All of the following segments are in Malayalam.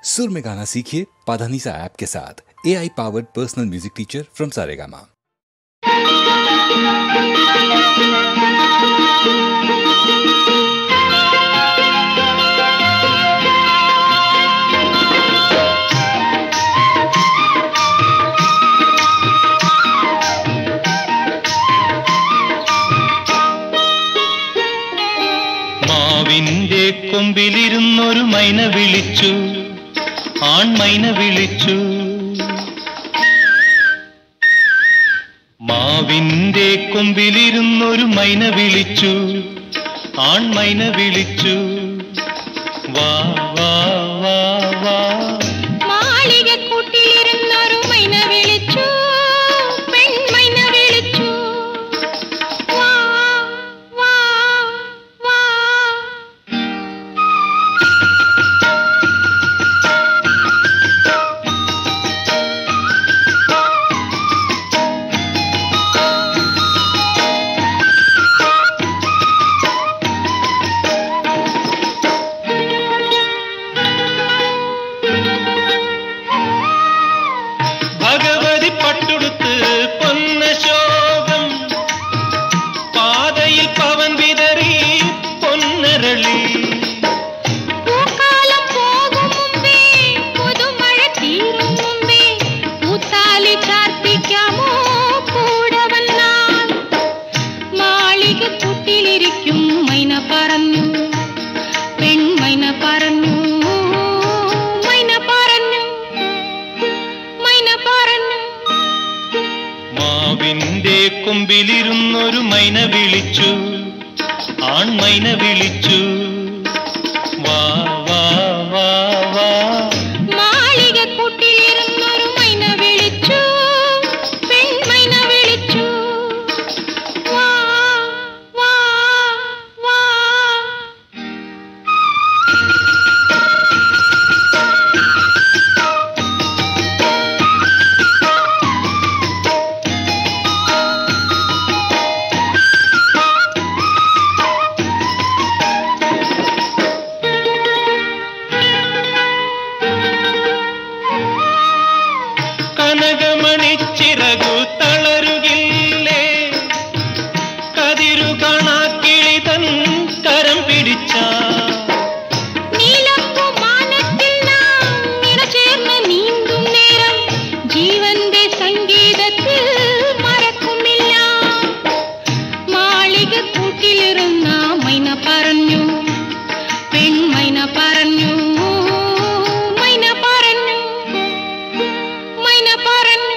सुर में गाना सीखिए पाधानीसा ऐप के साथ। AI powered personal music teacher from Saregama. മാവിന്റെ കൊമ്പിലിരുന്നൊരു മൈന വിളിച്ചു, ആൺമൈന വിളിച്ചു. മാവിന്റെ കൊമ്പിലിരുന്നൊരു മൈന വിളിച്ചു, ആൺമൈന വിളിച്ചു. വാ വാ വാ വാ. മാളികക്കൂട്ടിലിരുന്നൊരു മൈന വിളിച്ചു, പെൺമൈന വിളിച്ചു. വാ വാ വാ. ഭഗവതി പട്ടുടുത്ത് പൊന്നശോകം, പാതയിൽ പവൻ വിതറി പൊന്നരളി. പൂക്കാലം പോകും മുമ്പേ, പുതുമഴ തീരും മുമ്പേ, പൂത്താലി ചാർത്തിക്കാമോ കൂടെ വന്നാൽ? മാളികക്കൂട്ടിലിരിക്കും മൈന പറഞ്ഞു, പെൺമൈന പറഞ്ഞു, മൈന പറഞ്ഞു, മൈന പറഞ്ഞു. മാവിന്റെ കൊമ്പിലിരുന്നൊരു മൈന വിളിച്ചു, ആൺമൈന വിളിച്ചു. വാ വാ വാ വാ. മാളികക്കൂട്ടിലിരുന്നൊരു മൈന വിളിച്ചു, പെൺമൈന വിളിച്ചു. വാ വാ വാ. കനകമണിച്ചിറകു തളരുകില്ലേ, കതിരു കാണാക്കിളി തൻ കരം പിടിച്ച. നീലപ്പൂമാനത്തിൽ നാം ഇണചേർന്ന് നീന്തും നേരം ജീവന്റെ സംഗീതത്തിൽ മറക്കുമില്ല. മാളികക്കൂട്ടിലിരുന്ന മൈന പറഞ്ഞു, പെൺമൈന പറഞ്ഞു, മൈന പറഞ്ഞു, മൈന പറഞ്ഞു.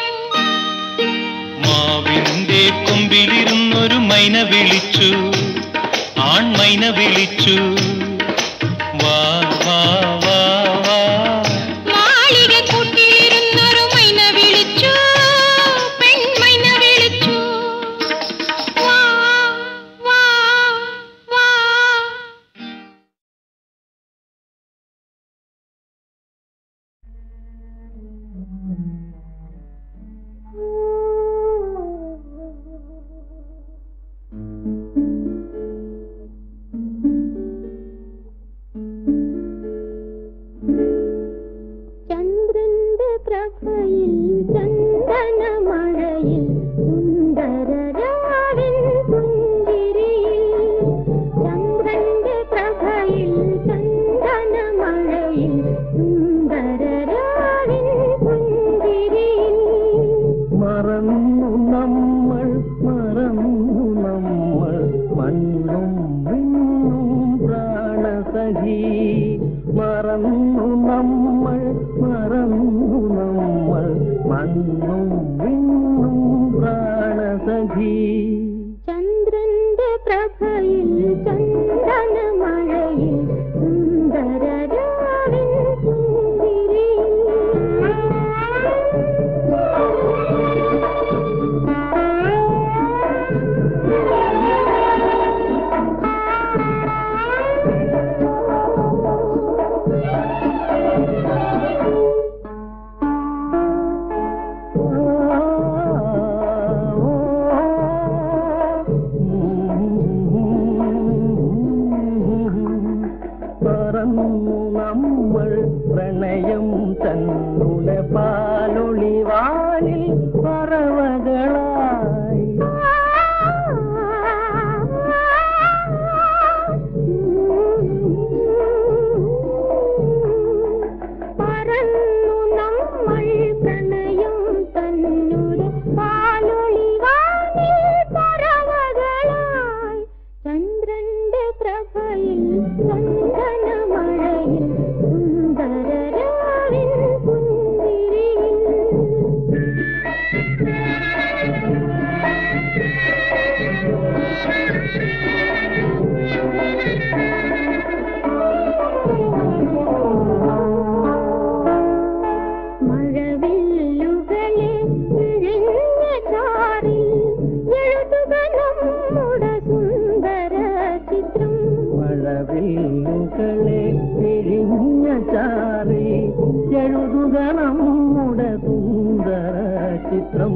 മാവിന്റെ കൊമ്പിലിരുന്നൊരു മൈന വിളിച്ചു, ആൺമൈന വിളിച്ചു. വാ വാ വാ വാ. മാളികക്കൂട്ടിലിരുന്നൊരു മൈന വിളിച്ചു, പെൺമൈന വിളിച്ചു. വാ വാ വാ. ചന്ദ്രന്റെ പ്രഭയിൽ ചന്ദനമഴയിൽ സുന്ദരരാവിൻ പുഞ്ചിരിയിൽ. ചന്ദ്രന്റെ പ്രഭയിൽ ചന്ദനമഴയിൽ സുന്ദരരാവിൻ പുഞ്ചിരിയിൽ. മറന്നു നമ്മൾ മണ്ണും വിണ്ണും പ്രാണസഖി. മറന്നു നമ്മൾ മണ്ണും വിണ്ണും പ്രാണസഖി. ചന്ദ്രന്റെ പ്രഭയിൽ ചന്ദനമഴയിൽ സുന്ദരരാവിൻ പുഞ്ചിരിയിൽ. പ്രണയം തന്നുടെ പാലൊളിവാനിൽ പറവകളായി പറന്നു നമ്മൾ പ്രണയം തന്നുടെ പാലൊളിവാനിൽ പറവകളായി ചന്ദ്രന്റെ പ്രഭയിൽ ചന്ദനമഴയിൽ സുന്ദരരാവിൻ പുഞ്ചിരിയിൽ മഴവില്ലുകളെ പിഴിഞ്ഞ ചാറിൽ എഴുതുക നമ്മുടെ സുന്ദര ചിത്രം മഴവില്ലുകളെ പിഴിഞ്ഞ ചാറി എഴുതുക നമ്മുടെ സുന്ദര ചിത്രം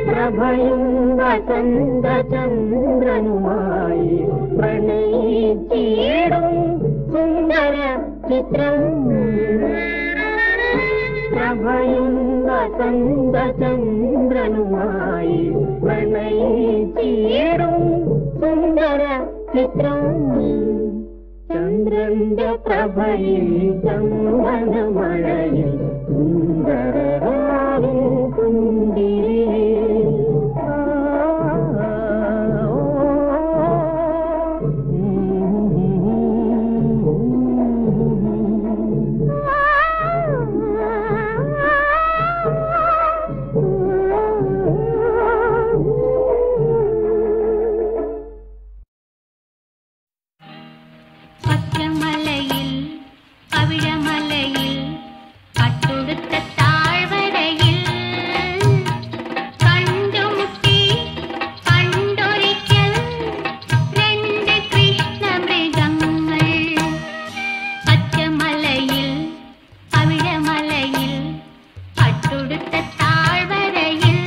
പ്രഭയും വസന്ത ചന്ദ്രനുമായി പ്രണയിച്ചിടും സുന്ദര ചിത്രം പ്രഭയും വസന്ത ചന്ദ്രനുമായി പ്രണയിച്ചിടും സുന്ദര ചിത്രം ചന്ദ്രന്റെ പ്രഭയിൽ ചന്ദനമഴയിൽ സുന്ദരരാവിൻ പുഞ്ചിരിയിൽ പച്ചമലയിൽ പവിഴമലയിൽ പട്ടുടുത്ത താഴ്വരയിൽ കണ്ടുമുട്ടി കണ്ടൊരിക്കൽ രണ്ട് കൃഷ്ണമൃഗങ്ങൾ പച്ചമലയിൽ പവിഴമലയിൽ പട്ടുടുത്ത താഴ്വരയിൽ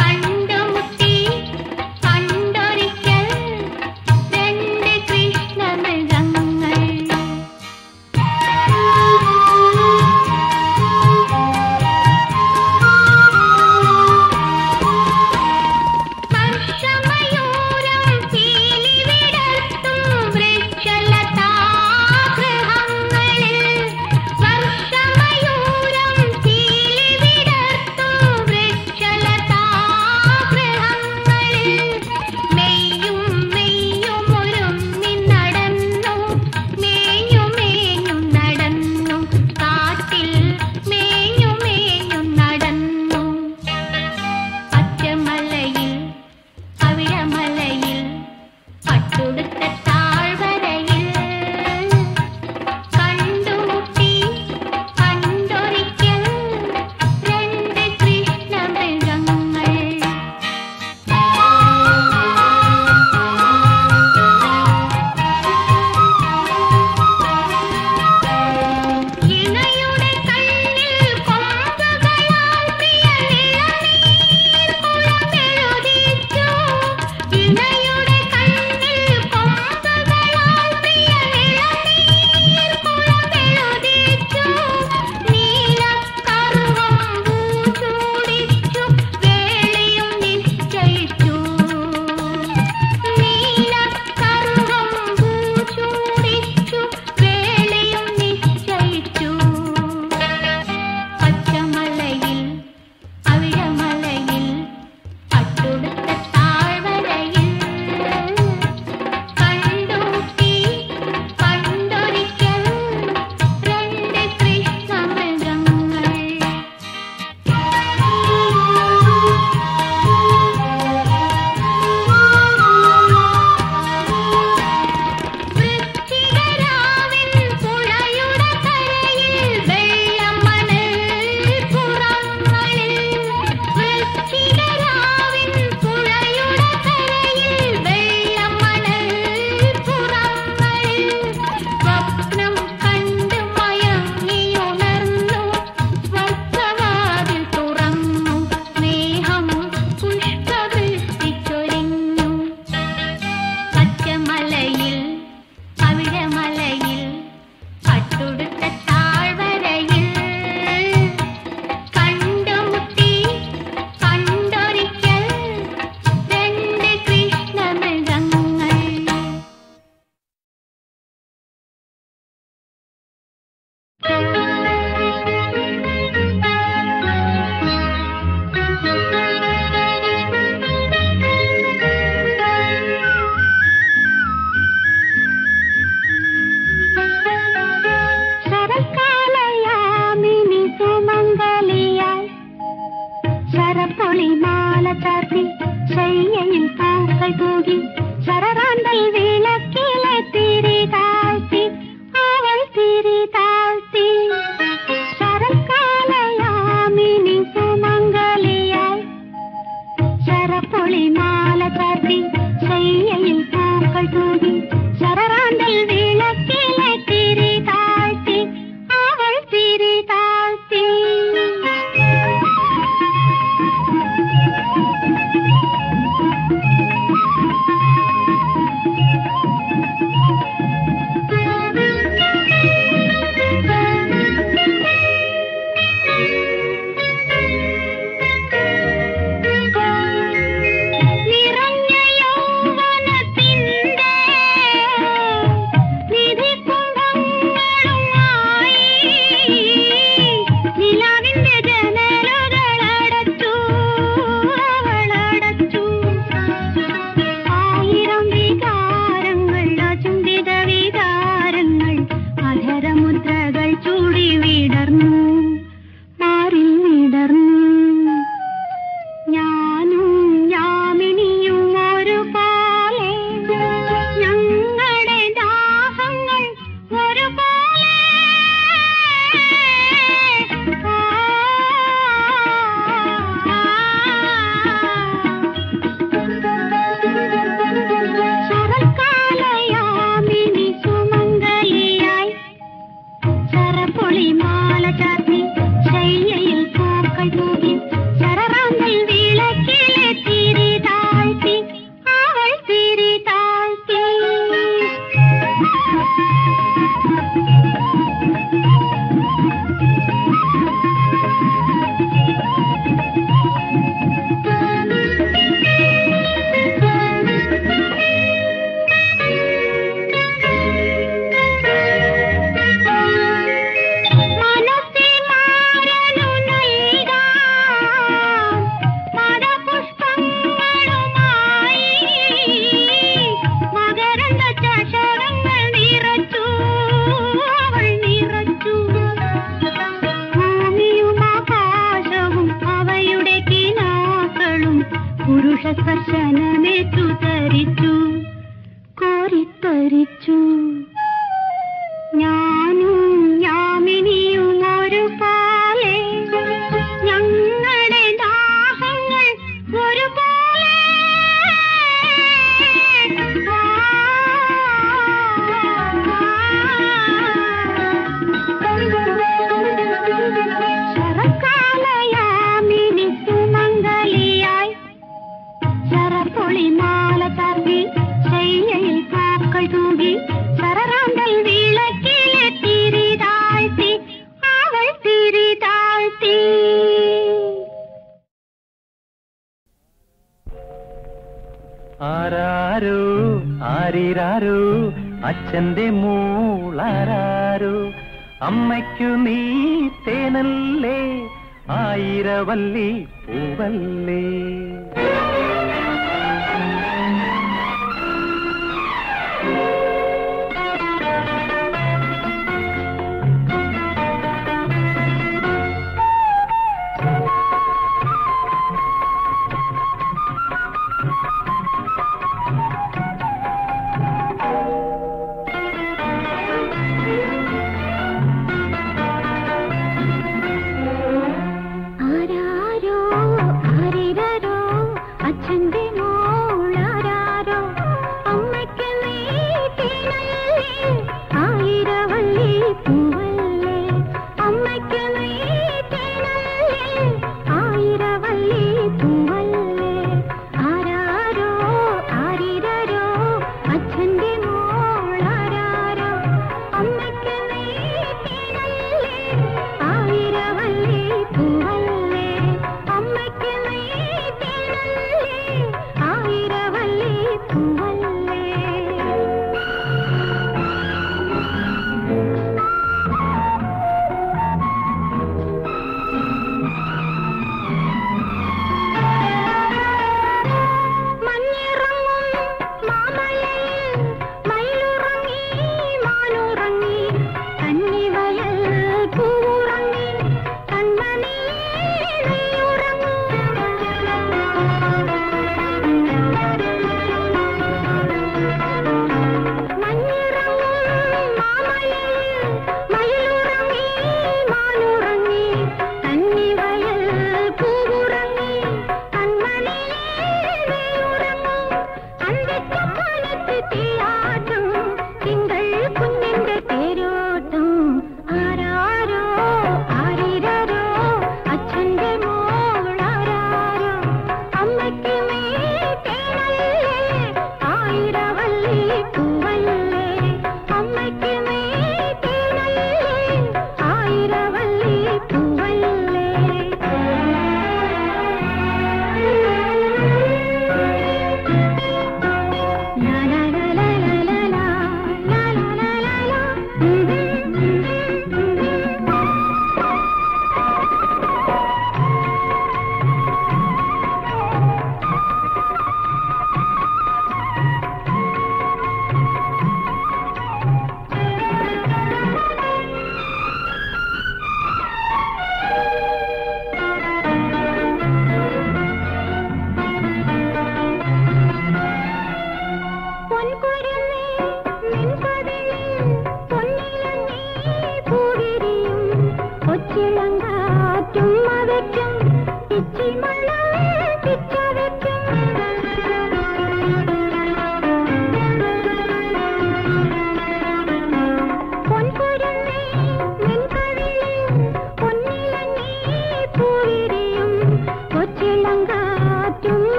കണ്ടുമുട്ടി കണ്ടൊരിക്കൽ രണ്ട് കൃഷ്ണമൃഗങ്ങൾ ആരാരോ ആരിരാരോ അച്ഛന്റെ മൂളാരാരോ അമ്മയ്ക്കു നീ തേനല്ലേ ആയിരവല്ലി പൂവല്ലേ.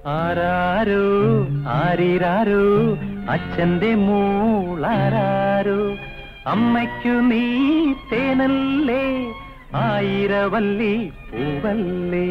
ആരാരോ ആരിരാരോ അച്ഛന്റെ മൂളാരാരോ അമ്മയ്ക്കു നീ തേനല്ലേ ആയിരവല്ലി പൂവല്ലേ.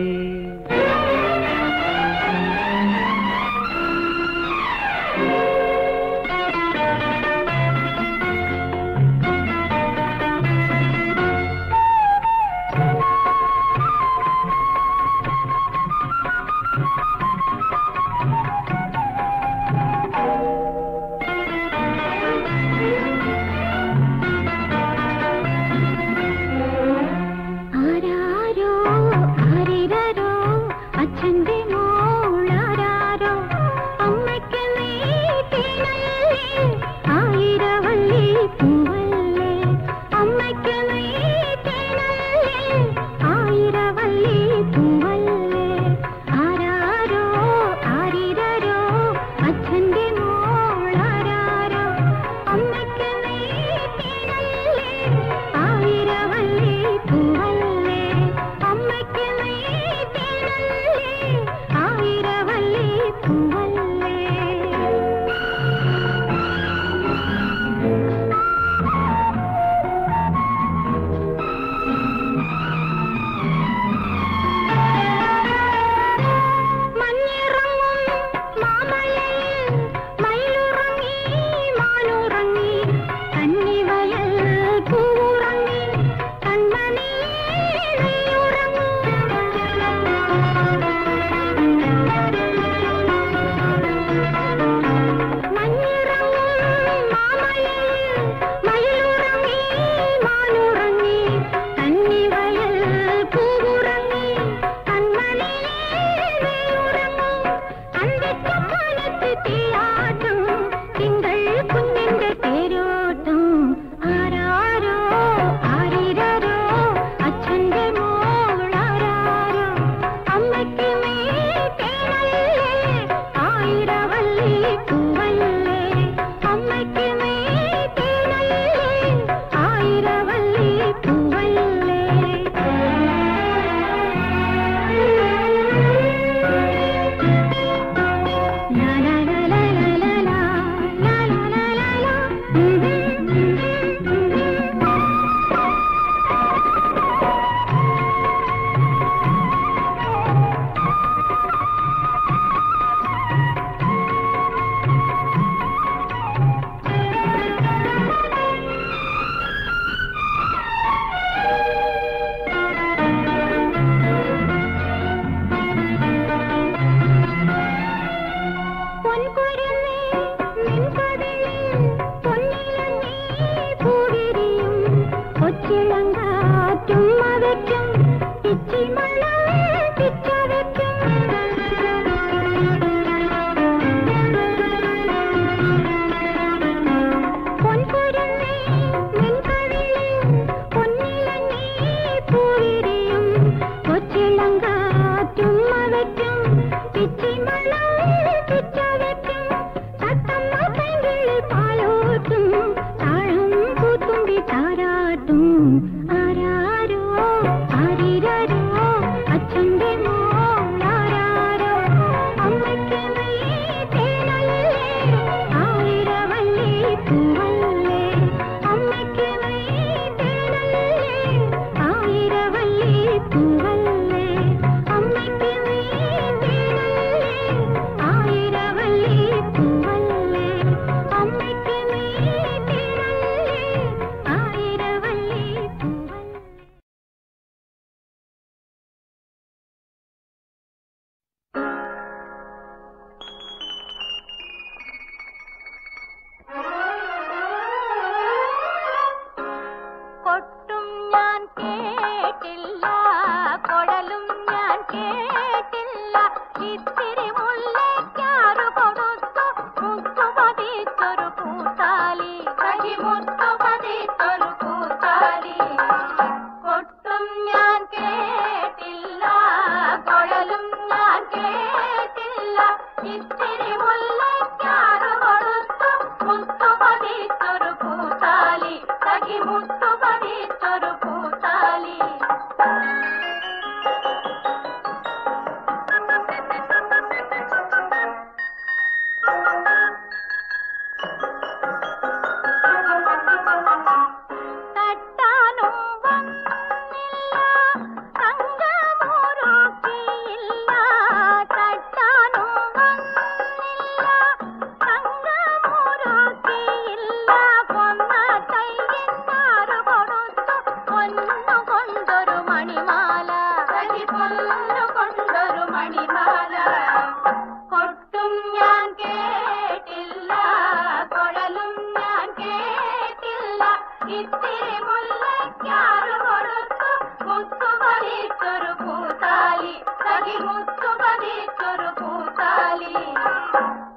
ഇത്തിരി മുല്ലയ്ക്കാറ് കൊടുത്തു മുത്തു പതിച്ചൊരു പൂത്താലി സഖി മുത്തു പതിച്ചൊരു പൂത്താലി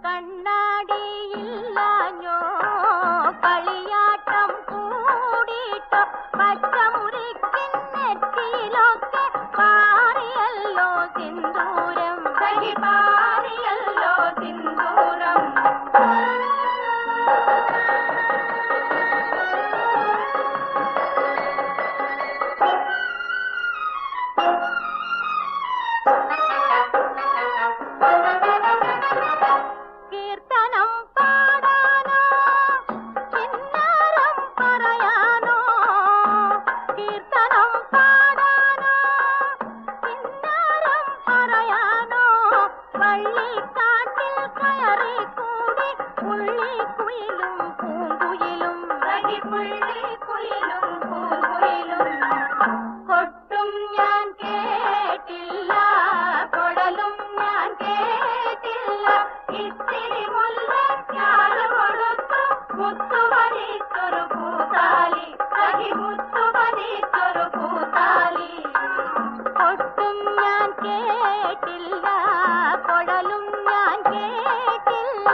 കണ്ണാടിയില്ലാഞ്ഞോ കളിയാട്ടം കൂടിയിട്ടോ പച്ചമുറിക്കിൻ നെറ്റിയിലൊക്കെ പാറിയല്ലോ സിന്ദൂരം സഖി പാറിയല്ലോ സിന്ദൂരം കീർത്തനം പാടാനോ കിന്നരം പറയാനോ കീർത്തനം പാടാനോ കിന്നരം പറയാനോ വള്ളിക്കാട്ടിൽ കയറിക്കൂടി പുള്ളിക്കുയിലും പൂങ്കുയിലും പുള്ളിക്കുയിലും പൂങ്കുയിലും കൊട്ടും ഞാൻ കേട്ടില്ല കൊടലും ഞാൻ കേട്ടില്ല ഇത്തിരി മുല്ലയ്ക്കാറ് കൊടുത്തു മുത്തു പതിച്ചൊരു പൂത്താലി സഖി മുത്തു പതിച്ചൊരു പൂത്താലി കൊട്ടും ഞാൻ കേട്ടില്ല കൊടലും ഞാൻ കേട്ടില്ല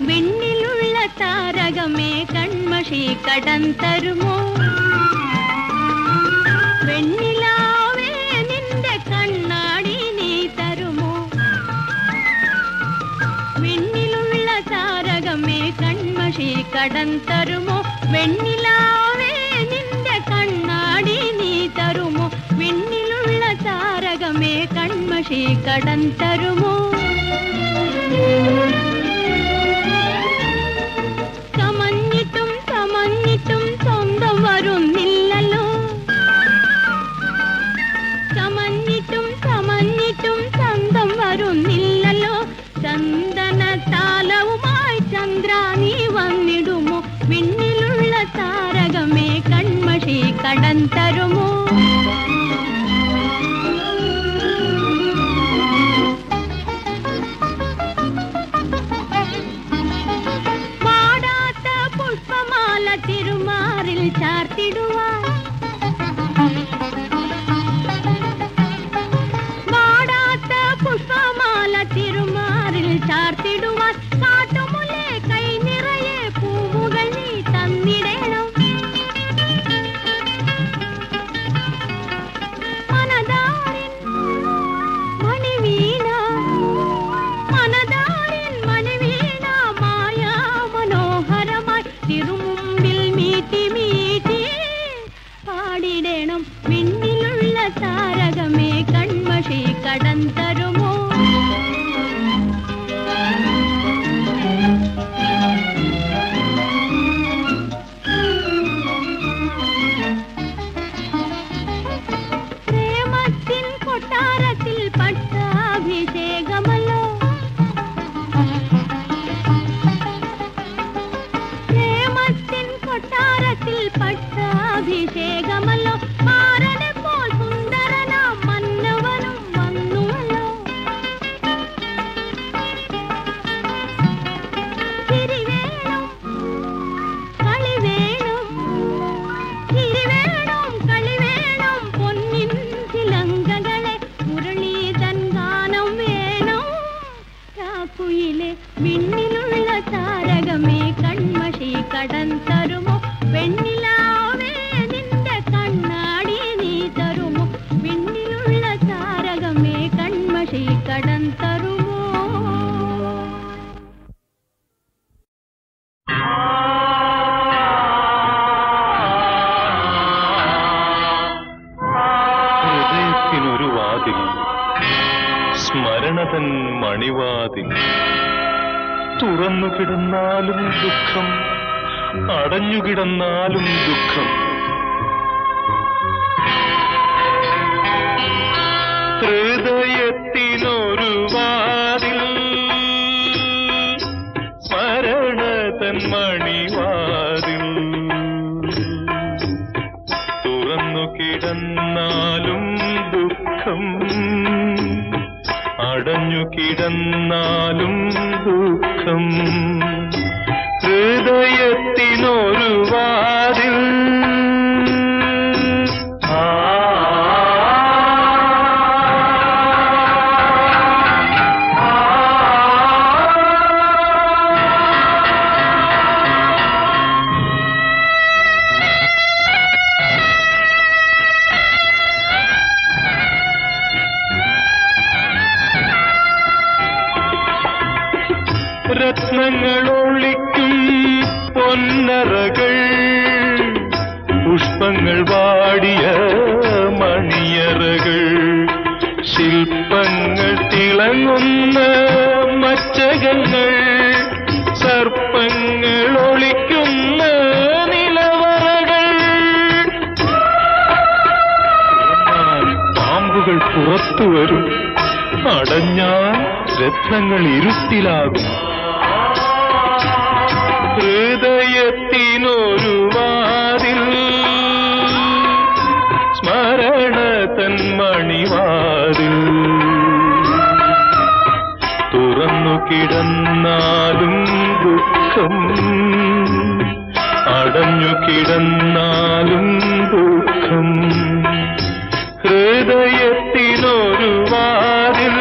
വെണ്ണിലുള്ള താരകമേ കൺമഷി കടം തരുമോ വെണ്ണിലാവേ നിന്റെ കണ്ണാടി നീ തരുമോ വെണ്ണിലുള്ള താരകമേ കൺമഷി കടം തരുമോ വെണ്ണിലാവേ നിന്റെ കണ്ണാടി നീ തരുമോ വെണ്ണിലുള്ള താരകമേ കൺമഷി കടം തരുമോ ചമഞ്ഞിട്ടും സ്വന്തം വരുന്നില്ലല്ലോ ചമഞ്ഞിട്ടും സ്വന്തം വരുന്നില്ലല്ലോ ചന്ദന താലവുമായി ചന്ദ്ര നീ വന്നിടുമോ വിണ്ണിലുള്ള താരകമേ കൺമഷി കടം തരുമോ തിരുമാറിൽ ചാർത്തിടുവാൻ വാടാത്ത പുഷ്പമാല തിരുമാറിൽ ചാർത്തിടുവാൻ കാട്ടുമുല്ലേ കൈ നിറയെ പൂവുകൾ നീ തന്നിടണം മനതാരിൻ മണിവീണ മായാ മനോഹരമായി തിരുമുമ്പിൽ മീട്ടി പാടിടണം വിണ്ണിലുള്ള താരകമേ കൺമഷി കടം തരുമോ പ്രേമത്തിൻ കൊട്ടാരത്തിൽ പട്ടാഭിഷേകമല്ലോ കൊട്ടാരത്തിൽ പട്ടാഭിഷേകമല്ലോ മാരനെ പോൽ സുന്ദരനാം മന്നവനും വന്നുവല്ലോ ചിരി വേണം കളി വേണം ചിരി വേണം കളി വേണം പൊന്നിൻ ചിലങ്കകളെ മുരളീധൻ ഗാനം വേണം രാക്കുയിലെ വിണ്ണിലുള്ള താരകമേ കൺമഷി കടം തരുമോ വെണ്ണിലാവേ നിന്റെ കണ്ണാടി നീ തരുമോ വിണ്ണിലുള്ള താരകമേ കൺമഷി കടം തരുമോ ഹൃദയത്തിനൊരു വാതിൽ സ്മരണതൻ മണിവാതിൽ തുറന്നു കിടന്നാലും ദുഃഖം അടഞ്ഞുകിടന്നാലും ദുഃഖം ഹൃദയത്തിനൊരു വാതിൽ സ്മരണ തൻ മണിവാതിൽ തുറന്നു കിടന്നാലും ദുഃഖം അടഞ്ഞു കിടന്നാലും ദുഃഖം ഹൃദയത്തിനൊരു വാതിൽ രത്നങ്ങളൊളിക്കും പൊന്നറകൾ പുഷ്പങ്ങൾ വാടിയ മണിയറകൾ ശില്പങ്ങൾ തിളങ്ങുന്ന മച്ചകങ്ങൾ സർപ്പങ്ങൾ ഒളിക്കുന്ന നിലവറകൾ പാമ്പുകൾ പുറത്തു വരും അടഞ്ഞാൽ രത്നങ്ങൾ ഇരുട്ടിലാകും ഹൃദയത്തിനൊരു വാതിൽ സ്മരണ തൻ മണിവാതിൽ തുറന്നു കിടന്നാലും ദുഃഖം അടഞ്ഞു കിടന്നാലും ദുഃഖം ഹൃദയത്തിനൊരു വാതിൽ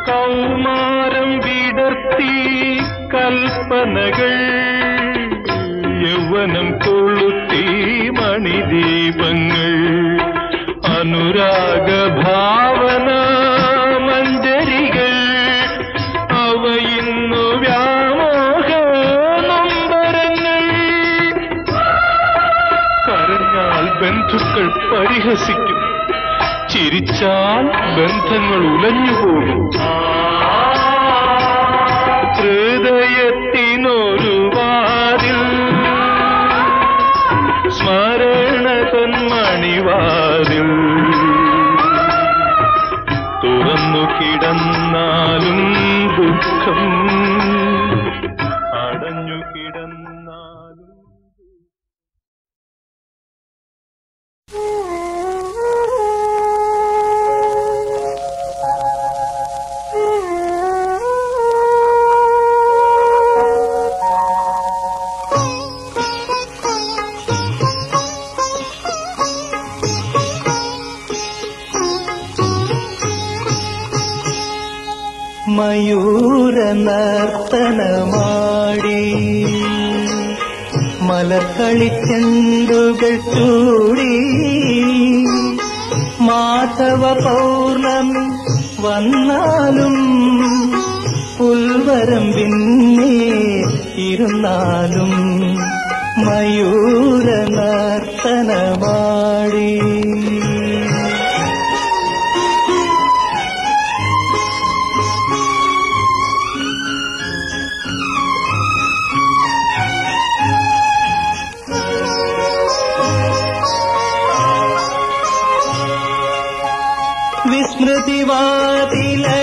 കൗമാരം വിടർത്തി കൽപ്പനകൾ യൗവനം കൊളുത്തി മണിദീപങ്ങൾ അനുരാഗ ഭാവന മഞ്ജരികൾ അവയിന്നു വ്യാമോഹ നൊമ്പരങ്ങൾ കരഞ്ഞാൽ ബന്ധുക്കൾ പരിഹസിക്കും ചിരിച്ചാൽ ബന്ധങ്ങൾ ഉലഞ്ഞുപോകും ഹൃദയത്തിനൊരു വാതിൽ സ്മരണ തൻ മണിവാതിൽ തുറന്നു കിടന്നാലും ദുഃഖം അടഞ്ഞു കിടന്നാലും മയൂര നർത്തനമാടി മലർക്കളിച്ചെണ്ടുകൾ ചൂടി മാധവ പൗർണമി വന്നാലും പുൽവരം പിന്നെ ഇരുന്നാലും മയൂര നർത്തനമാടി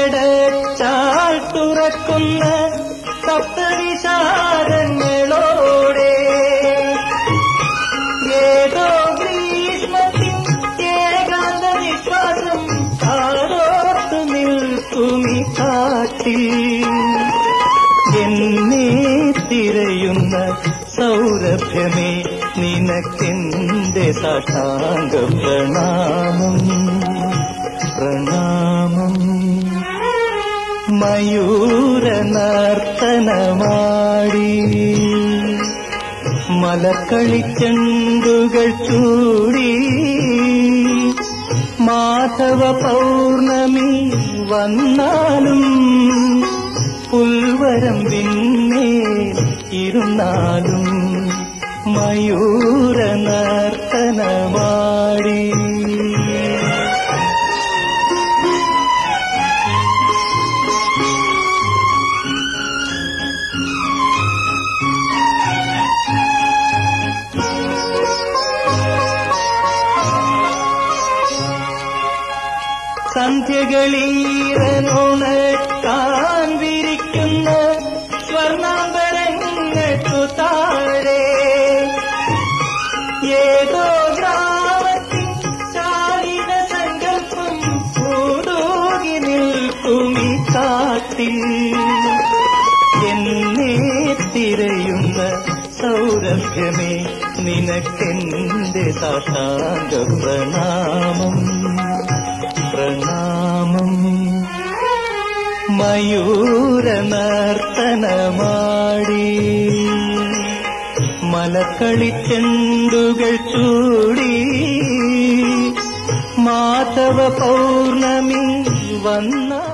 വിസ്മൃതിവാതിലടച്ചാൽ തുറക്കുന്ന സപ്തവിശാരങ്ങളോടെ ഏതോ ഗ്രീഷ്മത്തിൽ ഏകാന്ത വിശ്വാസം കാതോർത്തു നിൽക്കുമി കാട്ടിൽ എന്നെ തിരയുന്ന സൗരഭ്യമേ നിനക്കെന്റെ സാഷ്ടാംഗ പ്രണാമം പ്രണാമം മയൂര നർത്തനമാടി മലക്കളിച്ചെണ്ടുകൾ ചൂടി മാധവ പൗർണമി വന്നാലും പുൽവരം പിന്നെ ഇരുന്നാലും മയൂര നർത്തനമാടി. സന്ധ്യകളീരനുണക്കാൻ വിരിക്കുന്ന സ്വർണ്ണാംബരങ്ങൾക്കു താഴെ ഏതോ ഗ്രാമത്തിൽ ചാലിന സങ്കല്പം പൂതൂകി നിൽക്കുമി കാട്ടിൽ. എന്നെ തിരയുന്ന സൗരഭ്യമേ നിനക്കെന്റെ സാഷ്ടാംഗ പ്രണാമം പ്രണാമം. മയൂര നർത്തനമാടി മലക്കളിച്ചെണ്ടുകൾ ചൂടി മാധവ പൗർണമി വന്നാൽ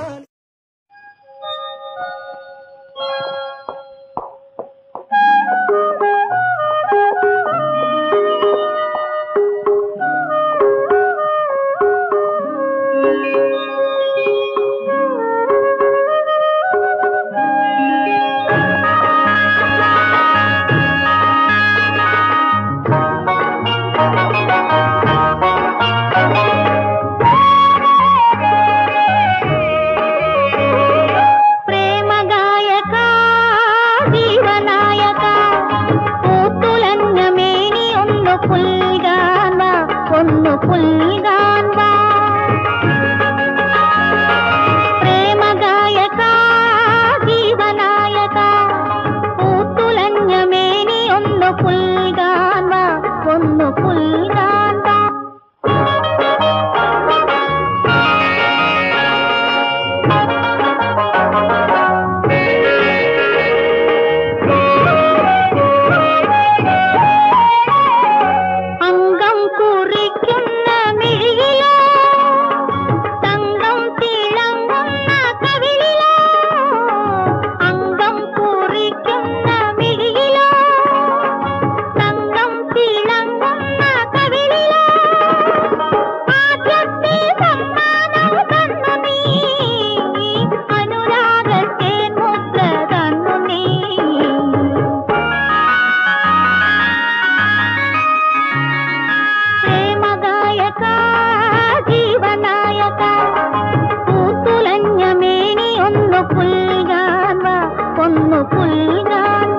പുൽകാൻ